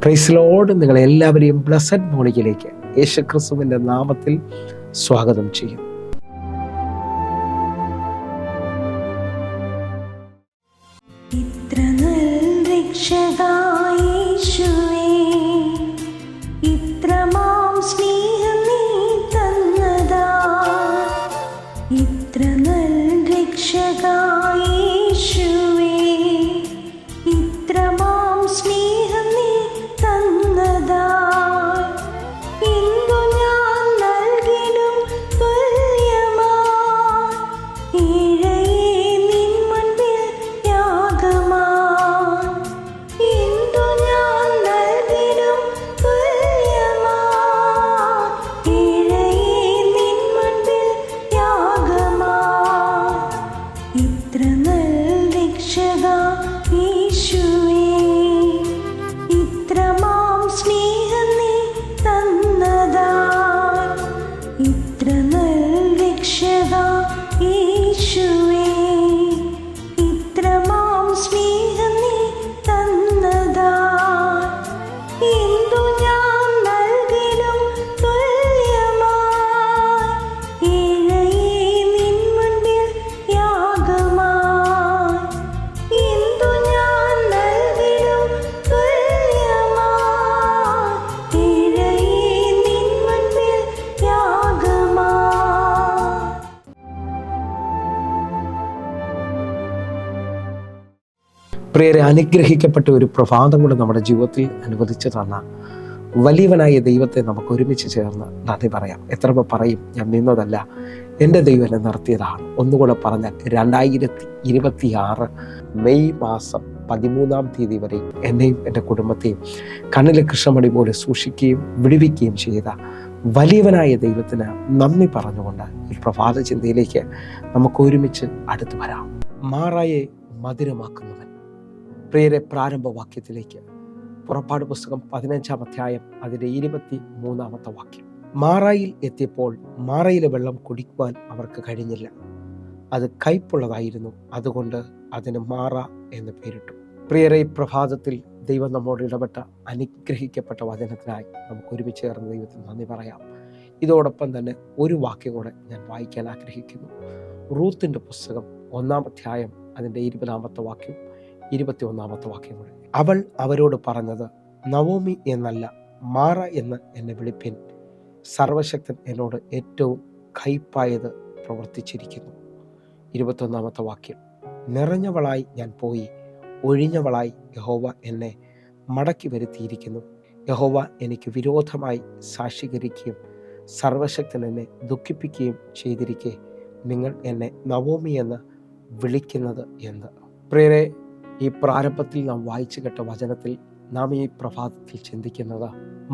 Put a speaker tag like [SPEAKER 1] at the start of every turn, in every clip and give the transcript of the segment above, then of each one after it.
[SPEAKER 1] Price Lord. നിങ്ങളെല്ലാവരെയും blessed മോർണിംഗിലേക്ക് യേശുക്രിസ്തുവിൻ്റെ നാമത്തിൽ സ്വാഗതം ചെയ്യും. പ്രിയരെ, അനുഗ്രഹിക്കപ്പെട്ട ഒരു പ്രഭാതം കൂടെ നമ്മുടെ ജീവിതത്തിൽ അനുവദിച്ചു തന്ന വലിയവനായ ദൈവത്തെ നമുക്ക് ഒരുമിച്ച് ചേർന്ന് നന്ദി പറയാം. എത്ര പറയും, ഞാൻ നിന്നതല്ല, എൻ്റെ ദൈവം എന്നെ നിർത്തിയതാണ്. ഒന്നുകൂടെ പറഞ്ഞാൽ 2026 മെയ് മാസം 13 വരെ എന്നെയും എൻ്റെ കുടുംബത്തെയും കണ്ണിലെ കൃഷ്ണമണി പോലെ സൂക്ഷിക്കുകയും വിടുവിക്കുകയും ചെയ്ത വലിയവനായ ദൈവത്തിന് നന്ദി പറഞ്ഞുകൊണ്ട് ഈ പ്രഭാത ചിന്തയിലേക്ക് നമുക്ക് ഒരുമിച്ച് അടുത്തു വരാം. മാറായെ മധുരമാക്കുന്നവൻ. പ്രിയരെ, പ്രാരംഭവാക്യത്തിലേക്ക് പുറപ്പാട് പുസ്തകം 15-ാം അധ്യായം അതിൻ്റെ 23-ാമത്തെ വാക്യം. മാറായിൽ എത്തിയപ്പോൾ മാറയിലെ വെള്ളം കുടിക്കുവാൻ അവർക്ക് കഴിഞ്ഞില്ല. അത് കയ്പുള്ളതായിരുന്നു, അതുകൊണ്ട് അതിന് മാറ എന്ന് പേരിട്ടു. പ്രിയരെ, പ്രഭാതത്തിൽ ദൈവം നമ്മോട് ഇടപെട്ട അനുഗ്രഹിക്കപ്പെട്ട വചനത്തിനായി നമുക്ക് ഒരുമിച്ച് ചേർന്ന് ദൈവത്തിന് നന്ദി പറയാം. ഇതോടൊപ്പം തന്നെ ഒരു വാക്യം കൂടെ ഞാൻ വായിക്കാൻ ആഗ്രഹിക്കുന്നു. റൂത്തിൻ്റെ പുസ്തകം 1-ാം അധ്യായം അതിൻ്റെ 20-ാമത്തെ വാക്യം 21-ാമത്തെ വാക്യം കൂടെ. അവൾ അവരോട് പറഞ്ഞത്, നവോമി എന്നല്ല, മാറ എന്ന് എന്നെ വിളിപ്പിൻ. സർവശക്തൻ എന്നോട് ഏറ്റവും കയ്പായത് പ്രവർത്തിച്ചിരിക്കുന്നു. 21-ാമത്തെ വാക്യം. നിറഞ്ഞവളായി ഞാൻ പോയി, ഒഴിഞ്ഞവളായി യഹോവ എന്നെ മടക്കി വരുത്തിയിരിക്കുന്നു. യഹോവ എനിക്ക് വിരോധമായി സാക്ഷീകരിക്കുകയും സർവശക്തൻ എന്നെ ദുഃഖിപ്പിക്കുകയും ചെയ്തിരിക്കെ നിങ്ങൾ എന്നെ നവോമി എന്ന് വിളിക്കുന്നത് എന്ന്. പ്രിയരെ, ഈ പ്രാരംഭത്തിൽ നാം വായിച്ചു കേട്ട വചനത്തിൽ നാം ഈ പ്രഭാതത്തിൽ ചിന്തിക്കുന്നത്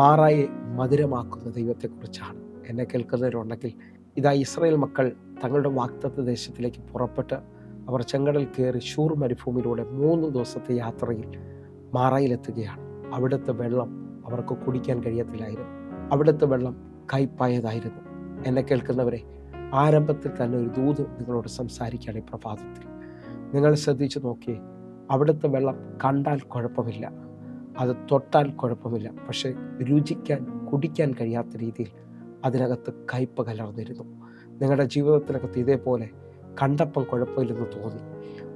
[SPEAKER 1] മാറായെ മധുരമാക്കുന്ന ദൈവത്തെക്കുറിച്ചാണ്. എന്നെ കേൾക്കുന്നവരുണ്ടെങ്കിൽ, ഇതാ ഇസ്രായേൽ മക്കൾ തങ്ങളുടെ വാഗ്ദത്ത ദേശത്തിലേക്ക് പുറപ്പെട്ട് അവർ ചെങ്കടൽ കയറി ശൂർ മരുഭൂമിയിലൂടെ 3 ദിവസത്തെ യാത്രയിൽ മാറായിലെത്തുകയാണ്. അവിടുത്തെ വെള്ളം അവർക്ക് കുടിക്കാൻ കഴിയത്തില്ലായിരുന്നു. അവിടുത്തെ വെള്ളം കയ്പായതായിരുന്നു. എന്നെ കേൾക്കുന്നവരെ, ആരംഭത്തിൽ തന്നെ ഒരു ദൂത് നിങ്ങളോട് സംസാരിക്കുകയാണ് ഈ പ്രഭാതത്തിൽ. നിങ്ങൾ ശ്രദ്ധിച്ചു നോക്കിയേ, അവിടുത്തെ വെള്ളം കണ്ടാൽ കുഴപ്പമില്ല, അത് തൊട്ടാൽ കുഴപ്പമില്ല, പക്ഷേ രുചിക്കാൻ കുടിക്കാൻ കഴിയാത്ത രീതിയിൽ അതിനകത്ത് കയ്പ് കലർന്നിരുന്നു. നിങ്ങളുടെ ജീവിതത്തിനകത്ത് ഇതേപോലെ കണ്ടപ്പം കുഴപ്പമില്ലെന്ന് തോന്നി,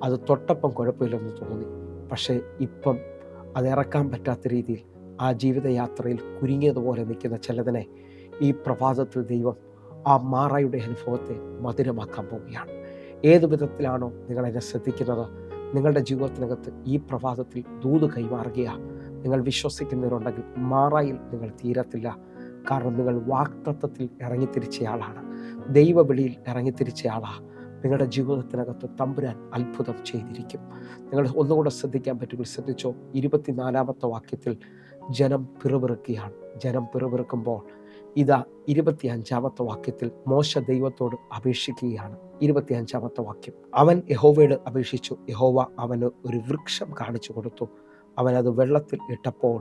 [SPEAKER 1] അത് തൊട്ടപ്പം കുഴപ്പമില്ലെന്ന് തോന്നി, പക്ഷേ ഇപ്പം അത് ഇറക്കാൻ പറ്റാത്ത രീതിയിൽ ആ ജീവിതയാത്രയിൽ കുരുങ്ങിയതുപോലെ നിൽക്കുന്ന ചിലതിനെ ഈ പ്രഭാതത്തിൽ ദൈവം ആ മാറായുടെ അനുഭവത്തെ മധുരമാക്കാൻ പോവുകയാണ്. ഏതു വിധത്തിലാണോ നിങ്ങളെന്നെ ശ്രദ്ധിക്കുന്നത്, നിങ്ങളുടെ ജീവിതത്തിനകത്ത് ഈ പ്രഭാതത്തിൽ ദൂത് കൈമാറുകയാണ്. നിങ്ങൾ വിശ്വസിക്കുന്നവരുണ്ടെങ്കിൽ മാറായിൽ നിങ്ങൾ തീരത്തില്ല. കാരണം നിങ്ങൾ വാഗ്ദത്തത്തിൽ ഇറങ്ങിത്തിരിച്ചയാളാണ്, ദൈവവിളിയിൽ ഇറങ്ങിത്തിരിച്ചയാളാണ്. നിങ്ങളുടെ ജീവിതത്തിനകത്ത് തമ്പുരാൻ അത്ഭുതം ചെയ്തിരിക്കും. നിങ്ങൾ ഒന്നുകൂടെ ശ്രദ്ധിക്കാൻ പറ്റുമെങ്കിൽ ശ്രദ്ധിച്ചോ. 24-ാമത്തെ വാക്യത്തിൽ ജനം പിറുപിറുക്കുകയാണ്. ജനം പിറുപിറുക്കുമ്പോൾ ഇതാ 25-ാമത്തെ വാക്യത്തിൽ മോശ ദൈവത്തോട് അപേക്ഷിക്കുകയാണ്. 25-ാമത്തെ വാക്യം. അവൻ യഹോവയോട് അപേക്ഷിച്ചു, യഹോവ അവന് ഒരു വൃക്ഷം കാണിച്ചു കൊടുത്തു. അവനത് വെള്ളത്തിൽ ഇട്ടപ്പോൾ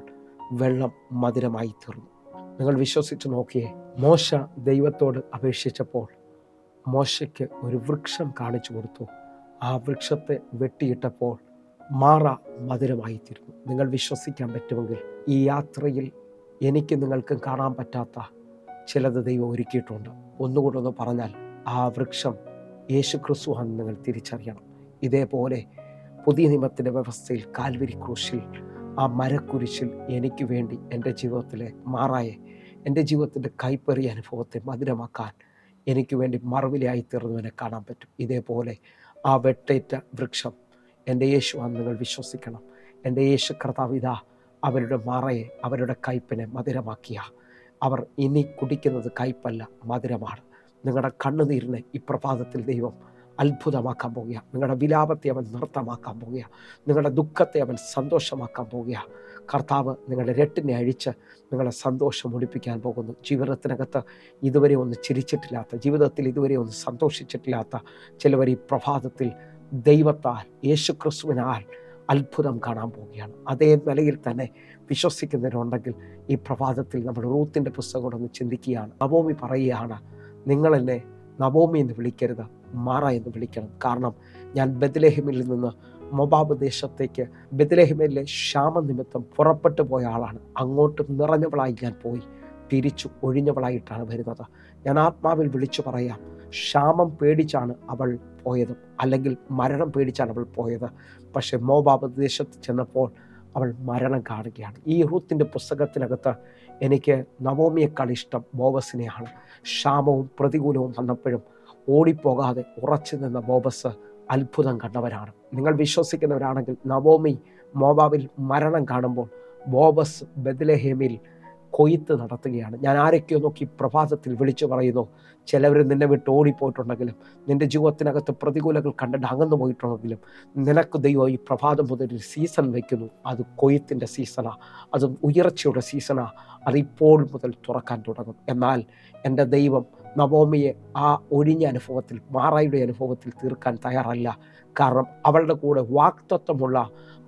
[SPEAKER 1] വെള്ളം മധുരമായി തീർന്നു. നിങ്ങൾ വിശ്വസിച്ച് നോക്കിയേ, മോശ ദൈവത്തോട് അപേക്ഷിച്ചപ്പോൾ മോശയ്ക്ക് ഒരു വൃക്ഷം കാണിച്ചു കൊടുത്തു. ആ വൃക്ഷത്തെ വെട്ടിയിട്ടപ്പോൾ മാറ മധുരമായിത്തീരുന്നു. നിങ്ങൾ വിശ്വസിക്കാൻ പറ്റുമെങ്കിൽ ഈ യാത്രയിൽ എനിക്ക് നിങ്ങൾക്കും കാണാൻ പറ്റാത്ത ചിലത് ദൈവം ഒരുക്കിയിട്ടുണ്ട്. ഒന്നുകൂടെ ഒന്ന് പറഞ്ഞാൽ ആ വൃക്ഷം യേശു ക്രിസ്തുവാണെന്ന് നിങ്ങൾ തിരിച്ചറിയണം. ഇതേപോലെ പുതിയ നിയമത്തിൻ്റെ വ്യവസ്ഥയിൽ കാൽവരി ക്രൂശിൽ ആ മരക്കുരിശിൽ എനിക്ക് വേണ്ടി എൻ്റെ ജീവിതത്തിലെ മാറായെ, എൻ്റെ ജീവിതത്തിൻ്റെ കൈപ്പറിയ അനുഭവത്തെ മധുരമാക്കാൻ എനിക്ക് വേണ്ടി മറുവിലയായി തീർന്നവനെ കാണാൻ പറ്റും. ഇതേപോലെ ആ വെട്ടേറ്റ വൃക്ഷം എൻ്റെ യേശുവാണെന്ന് നിങ്ങൾ വിശ്വസിക്കണം. എൻ്റെ യേശു കർത്താവ് ഇതാ അവരുടെ മാറയെ, അവരുടെ കയ്പിനെ മധുരമാക്കിയ അവർ ഇനി കുടിക്കുന്നത് കയ്പല്ല, മധുരമാണ്. നിങ്ങളുടെ കണ്ണുനീരിനെ ഈ പ്രഭാതത്തിൽ ദൈവം അത്ഭുതമാക്കാൻ പോകുക. നിങ്ങളുടെ വിലാപത്തെ അവൻ നൃത്തമാക്കാൻ പോകുക. നിങ്ങളുടെ ദുഃഖത്തെ അവൻ സന്തോഷമാക്കാൻ പോകുക. കർത്താവ് നിങ്ങളുടെ രട്ടിനെ അഴിച്ച് നിങ്ങളെ സന്തോഷം ഒളിപ്പിക്കാൻ പോകുന്നു. ജീവിതത്തിനകത്ത് ഇതുവരെ ഒന്ന് ചിരിച്ചിട്ടില്ലാത്ത, ജീവിതത്തിൽ ഇതുവരെ ഒന്ന് സന്തോഷിച്ചിട്ടില്ലാത്ത ചിലവർ ഈ പ്രഭാതത്തിൽ ദൈവത്താൽ, യേശുക്രിസ്തുവിനാൽ അത്ഭുതം കാണാൻ പോവുകയാണ്. അതേ നിലയിൽ തന്നെ വിശ്വസിക്കുന്നവരുണ്ടെങ്കിൽ ഈ പ്രഭാതത്തിൽ നമ്മൾ റൂത്തിൻ്റെ പുസ്തകം ഒന്ന് ചിന്തിക്കുകയാണ്. നവോമി പറയുകയാണ്, നിങ്ങളെന്നെ നവോമി എന്ന് വിളിക്കരുത്, മാറ എന്ന് വിളിക്കണം. കാരണം ഞാൻ ബെത്ലഹേമിൽ നിന്ന് മൊബാബ് ദേശത്തേക്ക്, ബെത്ലഹേമിലെ ക്ഷാമനിമിത്തം പുറപ്പെട്ടു പോയ ആളാണ്. അങ്ങോട്ട് നിറഞ്ഞവളായി ഞാൻ പോയി, തിരിച്ചു ഒഴിഞ്ഞവളായിട്ടാണ് വരുന്നത്. ഞാൻ ആത്മാവിൽ വിളിച്ചു പറയാം, ക്ഷാമം പേടിച്ചാണ് അവൾ പോയത്, അല്ലെങ്കിൽ മരണം പേടിച്ചാണ് അവൾ പോയത്. പക്ഷെ മോവാബ് ദേശത്ത് ചെന്നപ്പോൾ അവൾ മരണം കാണുകയാണ്. ഈ റൂത്തിൻ്റെ പുസ്തകത്തിനകത്ത് എനിക്ക് നവോമിയേക്കാൾ ഇഷ്ടം ബോവസിനെയാണ്. ക്ഷാമവും പ്രതികൂലവും വന്നപ്പോഴും ഓടിപ്പോകാതെ ഉറച്ചു നിന്ന ബോവസ് അത്ഭുതം കണ്ടവരാണ്. നിങ്ങൾ വിശ്വസിക്കുന്നവരാണെങ്കിൽ നവോമി മോവാബിൽ മരണം കാണുമ്പോൾ ബോവസ് ബെത്ലഹേമിൽ കൊയ്ത്ത് നടത്തുകയാണ്. ഞാൻ ആരൊക്കെയോ നോക്കി പ്രഭാതത്തിൽ വിളിച്ചു പറയുന്നു, ചിലവർ നിന്നെ വിട്ട് ഓടിപ്പോയിട്ടുണ്ടെങ്കിലും, നിൻ്റെ ജീവിതത്തിനകത്ത് പ്രതികൂലങ്ങൾ കണ്ടിട്ട് അകന്നു പോയിട്ടുണ്ടെങ്കിലും, നിനക്ക് ദൈവം ഈ പ്രഭാതം മുതൽ ഒരു സീസൺ വയ്ക്കുന്നു. അത് കൊയ്ത്തിൻ്റെ സീസണാണ്, അത് ഉയർച്ചയുടെ സീസണാണ്. അതിപ്പോൾ മുതൽ തുറക്കാൻ തുടങ്ങും. എന്നാൽ എൻ്റെ ദൈവം നവോമിയെ ആ ഒഴിഞ്ഞ അനുഭവത്തിൽ, മാറായുടെ അനുഭവത്തിൽ തീർക്കാൻ തയ്യാറല്ല. കാരണം അവളുടെ കൂടെ വാക്തത്വമുള്ള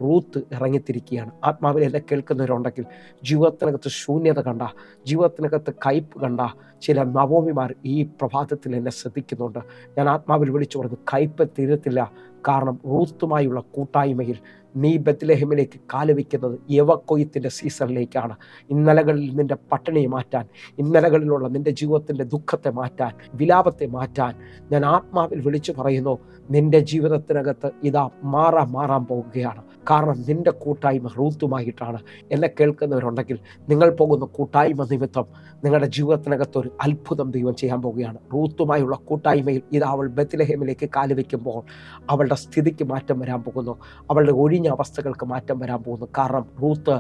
[SPEAKER 1] റൂത്ത് ഇറങ്ങിത്തിരിക്കുകയാണ്. ആത്മാവിൽ എന്നെ കേൾക്കുന്നവരുണ്ടെങ്കിൽ ജീവിതത്തിനകത്ത് ശൂന്യത കണ്ട, ജീവിതത്തിനകത്ത് കയ്പ് കണ്ട ചില നവോമിമാർ ഈ പ്രഭാതത്തിൽ എന്നെ ശ്രദ്ധിക്കുന്നുണ്ട്. ഞാൻ ആത്മാവിൽ വിളിച്ചു പറഞ്ഞു, കയ്പ് തീരത്തില്ല. കാരണം റൂത്തുമായുള്ള കൂട്ടായ്മയിൽ നീ ബെത്ലഹേമിലേക്ക് കാലുവയ്ക്കുന്നത് യവക്കൊയ്ത്തിൻ്റെ സീസണിലേക്കാണ്. ഇന്നലകളിൽ നിൻ്റെ പട്ടിണിയെ മാറ്റാൻ, ഇന്നലകളിലുള്ള നിൻ്റെ ജീവിതത്തിൻ്റെ ദുഃഖത്തെ മാറ്റാൻ, വിലാപത്തെ മാറ്റാൻ ഞാൻ ആത്മാവിൽ വിളിച്ചു പറയുന്നു. നിൻ്റെ ജീവിതത്തിനകത്ത് ഇതാ മാറാൻ പോകുകയാണ്. കാരണം നിൻ്റെ കൂട്ടായ്മ റൂത്തുമായിട്ടാണ്. എന്നെ കേൾക്കുന്നവരുണ്ടെങ്കിൽ നിങ്ങൾ പോകുന്ന കൂട്ടായ്മ നിമിത്തം നിങ്ങളുടെ ജീവിതത്തിനകത്ത് ഒരു അത്ഭുതം ദൈവം ചെയ്യാൻ പോവുകയാണ്. റൂത്തുമായുള്ള കൂട്ടായ്മയിൽ ഇതാ അവൾ ബെത്ലഹേമിലേക്ക് കാലുവയ്ക്കുമ്പോൾ അവളുടെ സ്ഥിതിക്ക് മാറ്റം വരാൻ പോകുന്നു. അവളുടെ ഒഴിഞ്ഞ അവസ്ഥകൾക്ക് മാറ്റം വരാൻ പോകുന്നു. കാരണം റൂത്ത്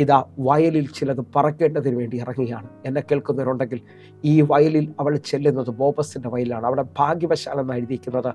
[SPEAKER 1] ഇതാ വയലിൽ ചിലത് പറക്കേണ്ടതിന് വേണ്ടി ഇറങ്ങുകയാണ്. എന്നെ കേൾക്കുന്നവരുണ്ടെങ്കിൽ ഈ വയലിൽ അവൾ ചെല്ലുന്നത് ബോബസിൻ്റെ വയലാണ്. അവിടെ ഭാഗ്യവശാലെന്ന് എഴുതിയിരിക്കുന്നത്.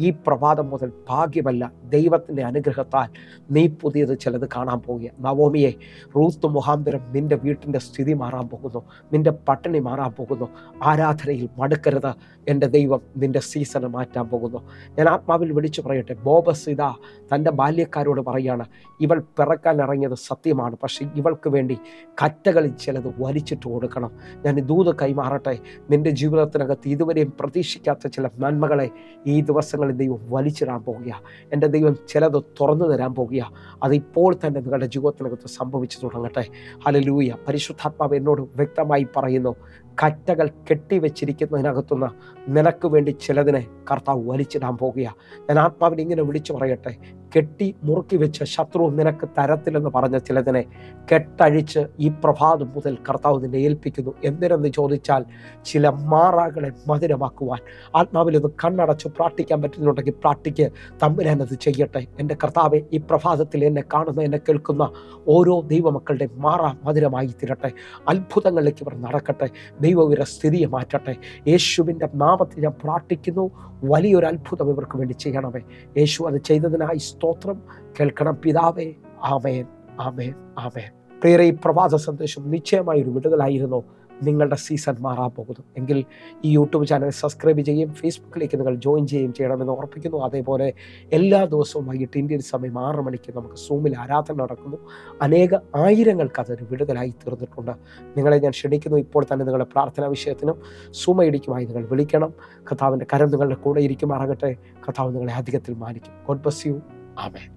[SPEAKER 1] ഈ പ്രഭാതം മുതൽ ഭാഗ്യമല്ല, ദൈവത്തിൻ്റെ അനുഗ്രഹത്താൽ നീ പുതിയത് ചിലത് കാണാൻ പോകുക. നവോമിയെ, റൂത്ത് മുഖാന്തരം നിൻ്റെ വീട്ടിൻ്റെ സ്ഥിതി മാറാൻ പോകുന്നു, നിൻ്റെ പട്ടിണി മാറാൻ പോകുന്നു. ആരാധനയിൽ മടുക്കരുത്, എൻ്റെ ദൈവം നിൻ്റെ സീസണ് മാറ്റാൻ പോകുന്നു. ഞാൻ ആത്മാവിൽ വിളിച്ചു പറയട്ടെ, ബോബസ് ഇതാ തൻ്റെ ബാല്യക്കാരോട് പറയാണ്, ഇവൾ പിറക്കാൻ ഇറങ്ങിയത് സത്യമാണ്, പക്ഷേ ഇവൾക്ക് വേണ്ടി കറ്റകളിൽ ചിലത് വലിച്ചിട്ട് കൊടുക്കണം. ഞാൻ ദൂത് കൈമാറട്ടെ, നിൻ്റെ ജീവിതത്തിനകത്ത് ഇതുവരെയും പ്രതീക്ഷിക്കാത്ത ചില നന്മകളെ ഈ ദിവസങ്ങളിൽ ദൈവം വലിച്ചിടാൻ പോകുക. എൻ്റെ ദൈവം ചിലത് തുറന്നു തരാൻ പോകുക. അതിപ്പോൾ തന്നെ നിങ്ങളുടെ ജീവിതത്തിനകത്ത് സംഭവിച്ചു തുടങ്ങട്ടെ. ഹല്ലേലൂയ. പരിശുദ്ധാത്മാവ് എന്നോട് വ്യക്തമായി പറയുന്നു, കറ്റകൾ കെട്ടിവെച്ചിരിക്കുന്നതിനകത്തുനിന്ന് നിനക്ക് വേണ്ടി ചിലതിനെ കർത്താവ് വലിച്ചിടാൻ പോകുക. ഞാൻ ആത്മാവിനെ ഇങ്ങനെ വിളിച്ചു പറയട്ടെ, കെട്ടി മുറുക്കി വെച്ച് ശത്രു നിനക്ക് തരത്തിലെന്ന് പറഞ്ഞ ചിലതിനെ കെട്ടഴിച്ച് ഈ പ്രഭാതം മുതൽ കർത്താവ് നിന്നെ ഏൽപ്പിക്കുന്നു. എന്തിനെന്ന് ചോദിച്ചാൽ, ചില മാറാകളെ മധുരമാക്കുവാൻ. ആത്മാവിലൊന്ന് കണ്ണടച്ച് പ്രാർത്ഥിക്കാൻ പറ്റുന്നുണ്ടെങ്കിൽ പ്രാർത്ഥിക്ക്, തമ്പുരാനത് ചെയ്യട്ടെ. എൻ്റെ കർത്താവെ, ഈ പ്രഭാതത്തിൽ എന്നെ കാണുന്ന, എന്നെ കേൾക്കുന്ന ഓരോ ദൈവമക്കളുടെ മാറാ മധുരമായി തീരട്ടെ. അത്ഭുതങ്ങളിലേക്ക് ഇവർ നടക്കട്ടെ. ദൈവം ഇവരെ സ്ഥിതിയെ മാറ്റട്ടെ. യേശുവിൻ്റെ നാമത്തിൽ ഞാൻ പ്രാർത്ഥിക്കുന്നു, വലിയൊരു അത്ഭുതം ഇവർക്ക് വേണ്ടി ചെയ്യണമേ. യേശു അത് ചെയ്തതിനായി സ്തോത്രം. കേൾക്കണം പിതാവേ. ആമേൻ, ആമേൻ, ആമേൻ. പ്രിയരെ, ഈ പ്രഭാത സന്ദേശം നിശ്ചയമായി ഒരു വിടുതലായിരുന്നു. നിങ്ങളുടെ സീസൺ മാറാൻ പോകുന്നു എങ്കിൽ ഈ യൂട്യൂബ് ചാനൽ സബ്സ്ക്രൈബ് ചെയ്യുകയും ഫേസ്ബുക്കിലേക്ക് നിങ്ങൾ ജോയിൻ ചെയ്യുകയും ചെയ്യണമെന്ന് ഓർപ്പിക്കുന്നു. അതേപോലെ എല്ലാ ദിവസവും വൈകിട്ട് ഇന്ത്യൻ സമയം 6 മണിക്ക് നമുക്ക് സൂമിൽ ആരാധന നടക്കുന്നു. ആയിരങ്ങൾക്ക് അതൊരു വിടുതലായി തീർന്നിട്ടുണ്ട്. നിങ്ങളെ ഞാൻ ക്ഷണിക്കുന്നു, ഇപ്പോൾ തന്നെ നിങ്ങളുടെ പ്രാർത്ഥനാ വിഷയത്തിനും സൂമയിടിക്കുമായി നിങ്ങൾ വിളിക്കണം. കർത്താവിൻ്റെ കരം നിങ്ങളുടെ കൂടെ ഇരിക്കുമാറാകട്ടെ. കർത്താവ് നിങ്ങളെ അധികത്തിൽ മാനിക്കും. God bless you. ആമേൻ.